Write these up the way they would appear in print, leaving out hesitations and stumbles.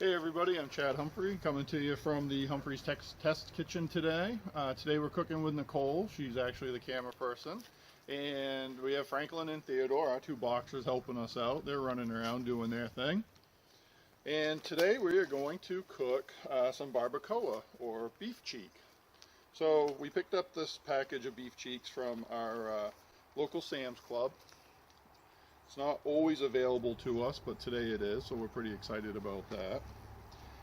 Hey everybody, I'm Chad Humphrey coming to you from the Humphrey's Test Kitchen today. Today we're cooking with Nicole. She's actually the camera person. And we have Franklin and Theodore, our two boxers, helping us out. They're running around doing their thing. And today we are going to cook some barbacoa, or beef cheek. So we picked up this package of beef cheeks from our local Sam's Club. It's not always available to us, but today it is, so we're pretty excited about that.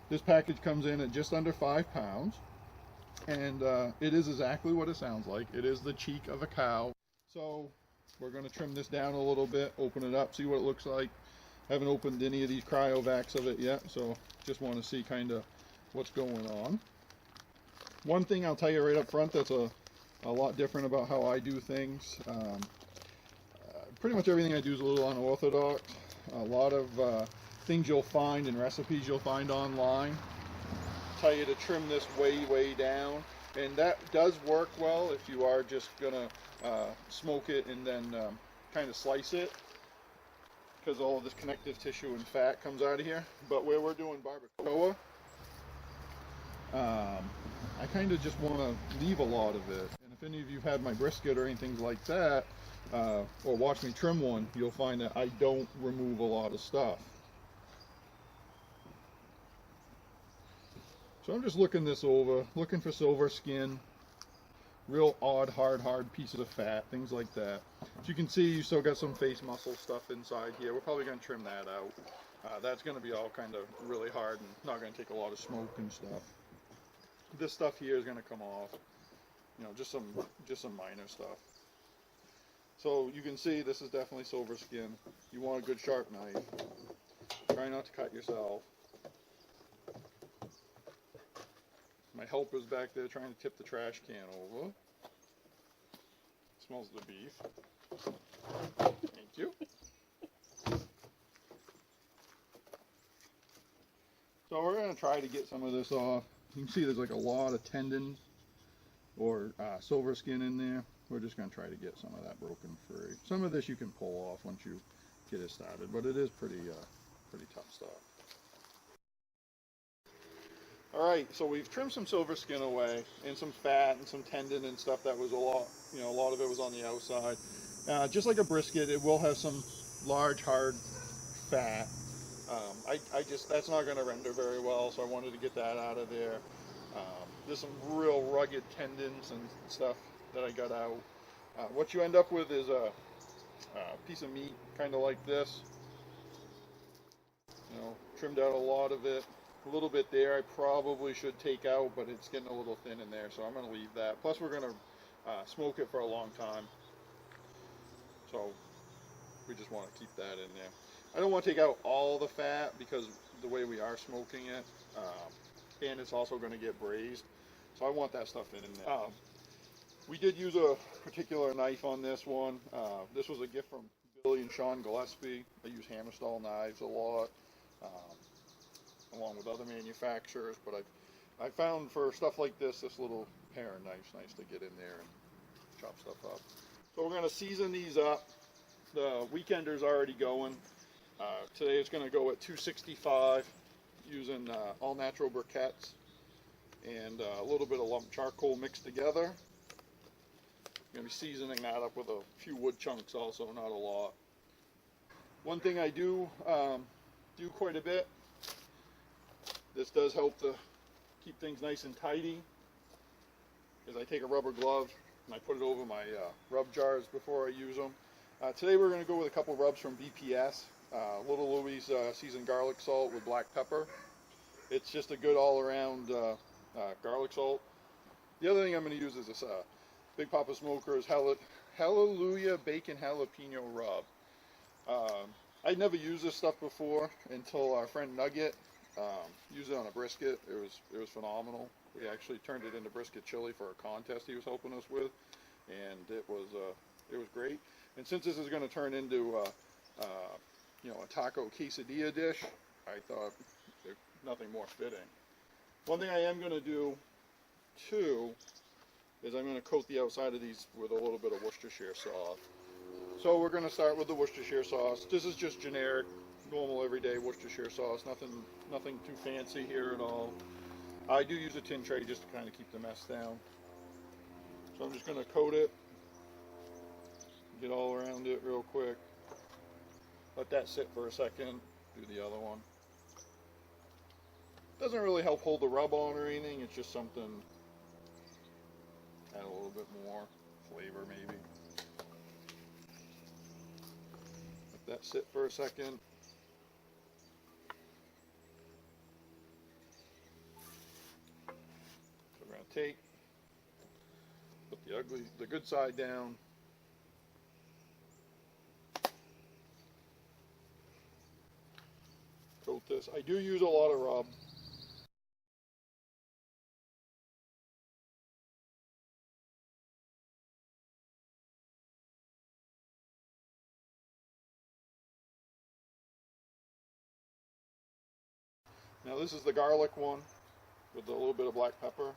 This package comes in at just under 5 pounds, and it is exactly what it sounds like. It is the cheek of a cow. So we're going to trim this down a little bit, open it up, see what it looks like. Haven't opened any of these cryovacs of it yet, so just want to see kind of what's going on. One thing I'll tell you right up front that's a lot different about how I do things. Pretty much everything I do is a little unorthodox. A lot of things you'll find and recipes you'll find online tell you to trim this way down, and that does work well if you are just gonna smoke it and then kind of slice it, because all of this connective tissue and fat comes out of here. But where we're doing barbacoa, I kind of just want to leave a lot of it. And if any of you have had my brisket or anything like that, or watch me trim one, you'll find that I don't remove a lot of stuff. So I'm just looking this over, looking for silver skin, real odd, hard pieces of fat, things like that. As you can see, you still got some face muscle stuff inside here. We're probably going to trim that out. That's going to be all kind of really hard and not going to take a lot of smoke and stuff. This stuff here is going to come off, you know, just some minor stuff. So you can see this is definitely silver skin. You want a good sharp knife. Try not to cut yourself. My helper's back there trying to tip the trash can over. Smells the beef. Thank you. So we're going to try to get some of this off. You can see there's like a lot of tendons or silver skin in there. We're just going to try to get some of that broken free. Some of this you can pull off once you get it started, but it is pretty tough stuff. Alright, so we've trimmed some silver skin away, and some fat and some tendon and stuff that was a lot of it was on the outside. Just like a brisket, it will have some large, hard fat. That's not going to render very well, so I wanted to get that out of there. There's some real rugged tendons and stuff that I got out. What you end up with is a piece of meat, kind of like this. You know, trimmed out a lot of it. A little bit there I probably should take out, but it's getting a little thin in there, so I'm going to leave that. Plus we're going to smoke it for a long time, so we just want to keep that in there. I don't want to take out all the fat because the way we are smoking it, and it's also going to get braised, so I want that stuff in there. We did use a particular knife on this one. This was a gift from Billy and Sean Gillespie. They use Hammerstall knives a lot, along with other manufacturers, but I found for stuff like this little pair of knives nice to get in there and chop stuff up. So we're going to season these up. The weekender's already going. Today it's going to go at 265 using all natural briquettes and a little bit of lump charcoal mixed together. I'm going to be seasoning that up with a few wood chunks also, not a lot. One thing I do do quite a bit, this does help to keep things nice and tidy, is I take a rubber glove and I put it over my rub jars before I use them. Today we're going to go with a couple rubs from BPS, Little Louie's seasoned garlic salt with black pepper. It's just a good all-around garlic salt. The other thing I'm going to use is this Big Papa Smoker's Hallelujah Bacon Jalapeno Rub. I'd never used this stuff before until our friend Nugget used it on a brisket. It was phenomenal. We actually turned it into brisket chili for a contest he was helping us with, and it was great. And since this is going to turn into a taco quesadilla dish, I thought there's nothing more fitting. One thing I am going to do too is I'm going to coat the outside of these with a little bit of Worcestershire sauce. So we're going to start with the Worcestershire sauce. This is just generic normal everyday Worcestershire sauce. Nothing too fancy here at all. I do use a tin tray just to kind of keep the mess down. So I'm just going to coat it, get all around it real quick. Let that sit for a second. Do the other one. Doesn't really help hold the rub on or anything. It's just something, add a little bit more flavor maybe. Let that sit for a second. So we're going to take, put the good side down. Coat this. I do use a lot of rub. Now this is the garlic one with a little bit of black pepper.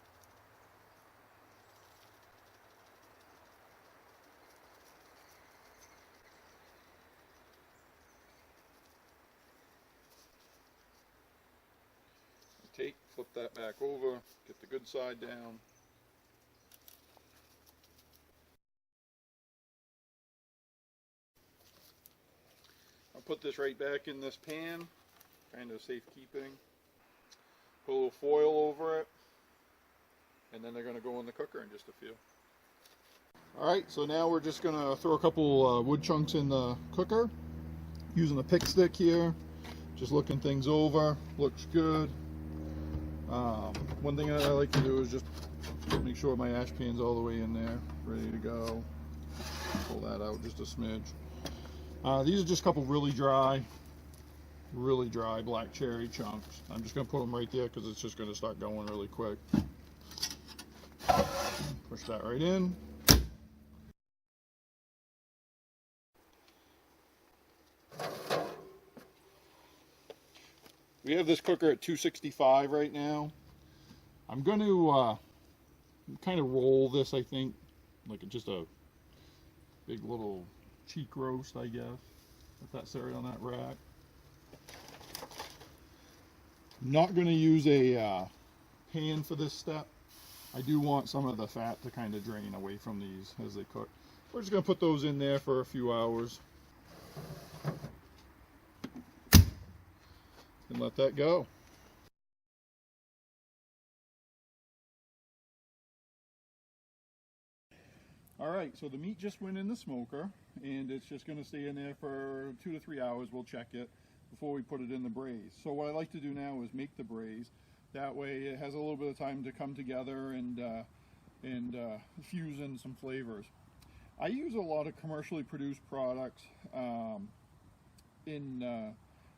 Flip that back over, get the good side down. I'll put this right back in this pan, kind of safekeeping. Put a little foil over it, and then they're going to go in the cooker in just a few. Alright, so now we're just going to throw a couple wood chunks in the cooker, using a pick stick here, just looking things over, looks good. One thing that I like to do is just make sure my ash pan's all the way in there, ready to go. Pull that out just a smidge. These are just a couple really dry black cherry chunks. I'm just going to put them right there because it's just going to start going really quick. Push that right in. We have this cooker at 265 right now. I'm going to kind of roll this, I think, like just a big little cheek roast, I guess. Let that sit right on that rack. I'm not going to use a pan for this step. I do want some of the fat to kind of drain away from these as they cook. We're just going to put those in there for a few hours and let that go. Alright, so the meat just went in the smoker, and it's just going to stay in there for 2 to 3 hours. We'll check it before we put it in the braise. So what I like to do now is make the braise. That way it has a little bit of time to come together and fuse in some flavors. I use a lot of commercially produced products in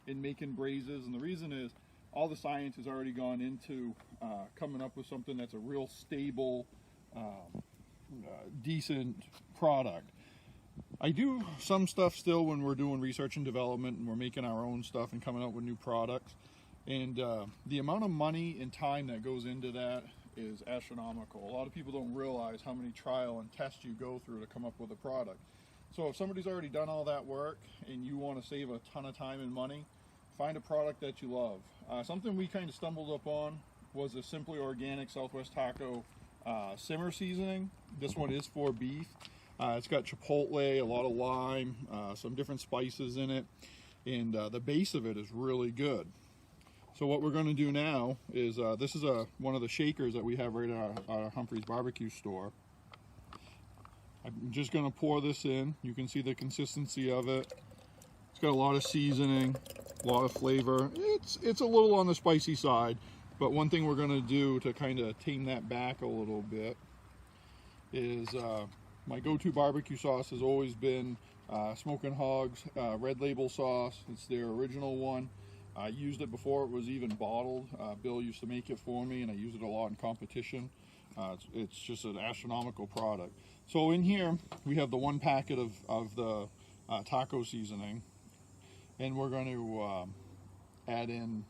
making braises, and the reason is all the science has already gone into coming up with something that's a real stable, decent product. I do some stuff still when we're doing research and development and we're making our own stuff and coming up with new products, and the amount of money and time that goes into that is astronomical. A lot of people don't realize how many trial and tests you go through to come up with a product. So if somebody's already done all that work and you want to save a ton of time and money, find a product that you love. Something we kind of stumbled upon was a Simply Organic Southwest Taco simmer seasoning. This one is for beef. It's got chipotle, a lot of lime, some different spices in it, and the base of it is really good. So what we're going to do now is, this is one of the shakers that we have right at our Humphrey's barbecue store. I'm just going to pour this in. You can see the consistency of it. It's got a lot of seasoning, a lot of flavor. It's a little on the spicy side, but one thing we're going to do to kind of tame that back a little bit is my go-to barbecue sauce has always been Smokin' Hogs Red Label sauce. It's their original one. I used it before it was even bottled. Bill used to make it for me, and I use it a lot in competition. It's just an astronomical product. So in here we have the one packet of the taco seasoning, and we're going to add in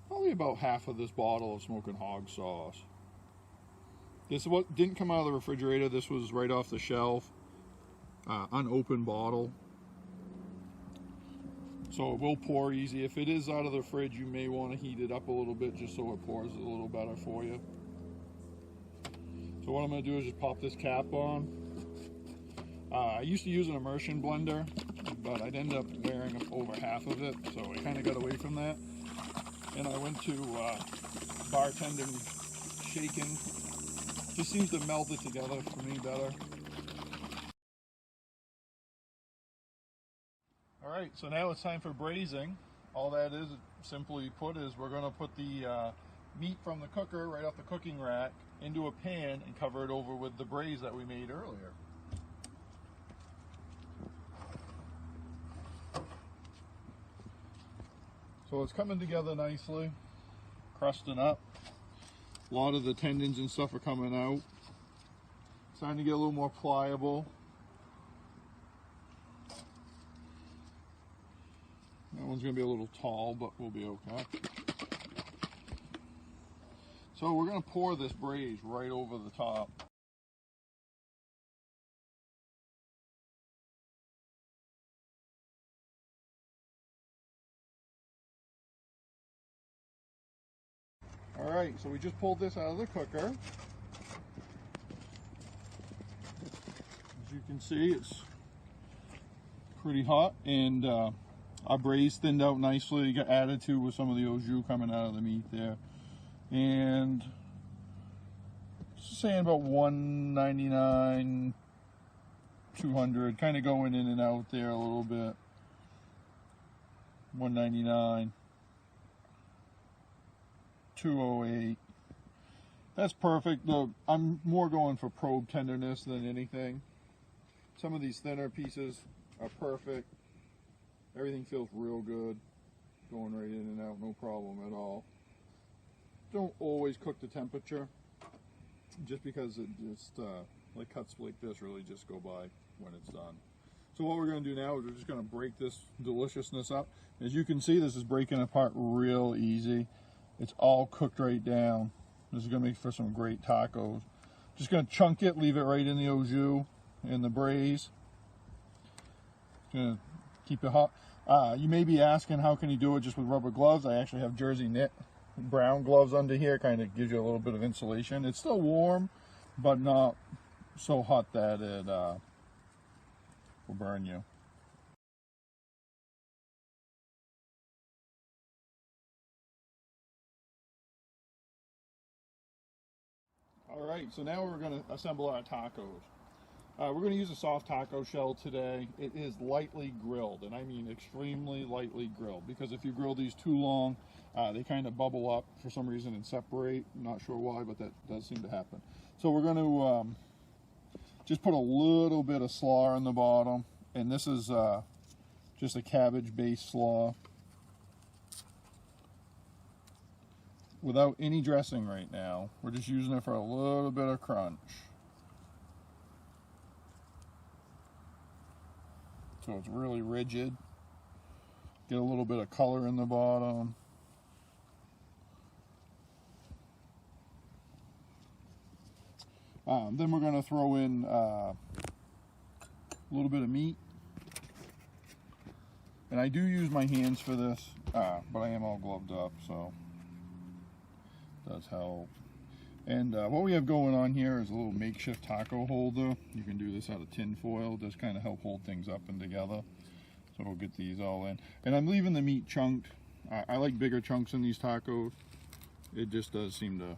probably about half of this bottle of Smokin' Hog sauce. This is what didn't come out of the refrigerator. This was right off the shelf, unopened bottle. so it will pour easy. If it is out of the fridge, you may want to heat it up a little bit just so it pours a little better for you. So what I'm going to do is just pop this cap on. I used to use an immersion blender, but I'd end up wearing over half of it, so I kind of got away from that. And I went to bartending shaken. Just seems to melt it together for me better. Alright, so now it's time for braising. All that is, simply put, is we're going to put the meat from the cooker right off the cooking rack into a pan and cover it over with the braise that we made earlier. So it's coming together nicely, crusting up. A lot of the tendons and stuff are coming out. Starting to get a little more pliable. That one's going to be a little tall, but we'll be okay. So we're going to pour this braise right over the top. Alright, so we just pulled this out of the cooker. As you can see, it's pretty hot, and our braise thinned out nicely, got added to with some of the au jus coming out of the meat there. And saying about 199, 200, kind of going in and out there a little bit. 199, 208. That's perfect. Though I'm more going for probe tenderness than anything. Some of these thinner pieces are perfect. Everything feels real good. Going right in and out, no problem at all. Don't always cook the temperature, just because it just, like cuts like this really just go by when it's done. So what we're going to do now is we're just going to break this deliciousness up. As you can see, this is breaking apart real easy. It's all cooked right down. This is going to make for some great tacos. Just going to chunk it, leave it right in the au jus and the braise. Going to keep it hot. You may be asking, how can you do it just with rubber gloves? I actually have jersey knit brown gloves under here, kind of gives you a little bit of insulation. It's still warm, but not so hot that it will burn you. Alright, so now we're going to assemble our tacos. We're going to use a soft taco shell today. It is lightly grilled, and I mean extremely lightly grilled, because if you grill these too long, they kind of bubble up for some reason and separate. I'm not sure why, but that does seem to happen. So we're going to just put a little bit of slaw in the bottom, and this is just a cabbage-based slaw without any dressing right now. We're just using it for a little bit of crunch. So it's really rigid. Get a little bit of color in the bottom. Then we're going to throw in a little bit of meat. And I do use my hands for this, but I am all gloved up, so it does help. And what we have going on here is a little makeshift taco holder. You can do this out of tin foil. It does kind of help hold things up and together. So we'll get these all in. And I'm leaving the meat chunked. I like bigger chunks in these tacos. It just does seem to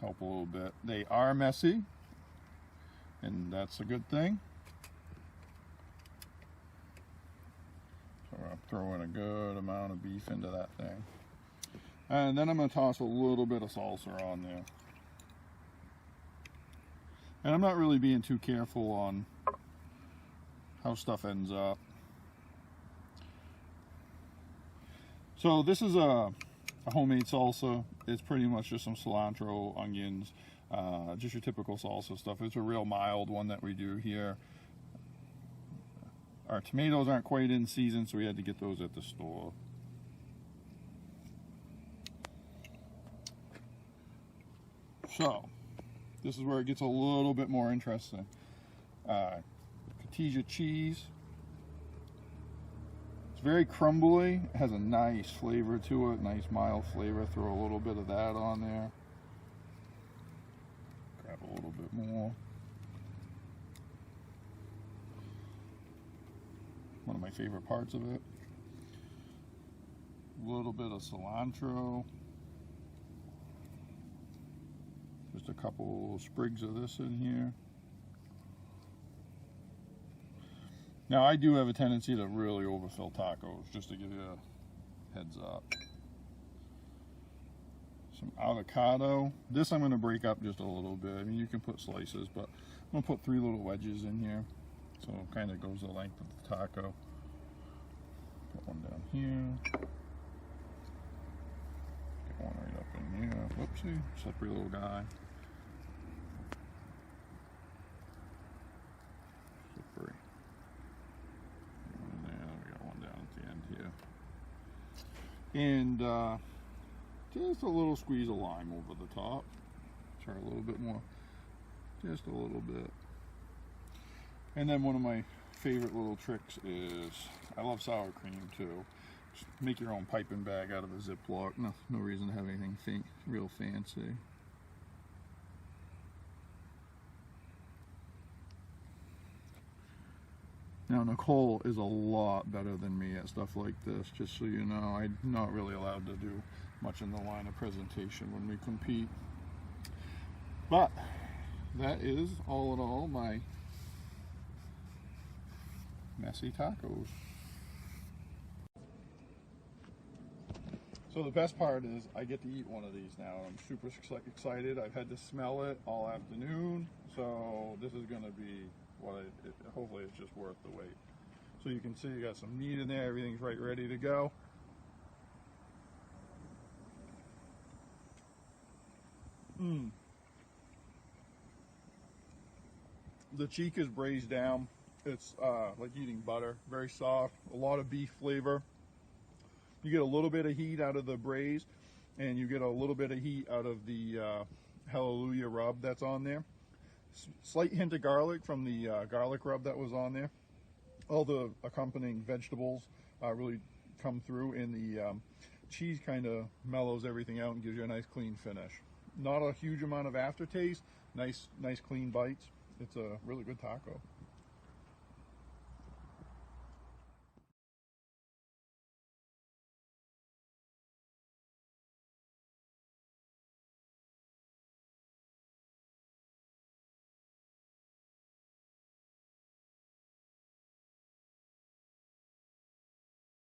help a little bit. They are messy, and that's a good thing. So I'll throw in a good amount of beef into that thing. And then I'm going to toss a little bit of salsa on there. And I'm not really being too careful on how stuff ends up. So this is a homemade salsa. It's pretty much just some cilantro, onions, just your typical salsa stuff. It's a real mild one that we do here. Our tomatoes aren't quite in season, so we had to get those at the store. So, this is where it gets a little bit more interesting. Cotija cheese. It's very crumbly. It has a nice flavor to it, nice mild flavor. Throw a little bit of that on there. Grab a little bit more. One of my favorite parts of it. A little bit of cilantro. Just a couple sprigs of this in here. Now I do have a tendency to really overfill tacos, just to give you a heads up. Some avocado. This I'm going to break up just a little bit. I mean, you can put slices, but I'm going to put 3 little wedges in here. So it kind of goes the length of the taco. Put one down here. Get one right up in here. Whoopsie, slippery little guy. Slippery. And there, we got one down at the end here. And just a little squeeze of lime over the top. Try a little bit more. Just a little bit. And then one of my favorite little tricks is, I love sour cream too. Just make your own piping bag out of a Ziploc. No reason to have anything real fancy. Now Nicole is a lot better than me at stuff like this, just so you know. I'm not really allowed to do much in the line of presentation when we compete. But that is, all in all, my messy tacos. So the best part is I get to eat one of these now. I'm super excited. I've had to smell it all afternoon, so this is going to be what hopefully it's just worth the wait. So you can see you got some meat in there. Everything's right ready to go. The cheek is braised down. It's like eating butter, very soft, a lot of beef flavor. You get a little bit of heat out of the braise, and you get a little bit of heat out of the Hallelujah rub that's on there. Slight hint of garlic from the garlic rub that was on there. All the accompanying vegetables really come through, and the cheese kind of mellows everything out and gives you a nice clean finish. Not a huge amount of aftertaste, nice clean bites. It's a really good taco.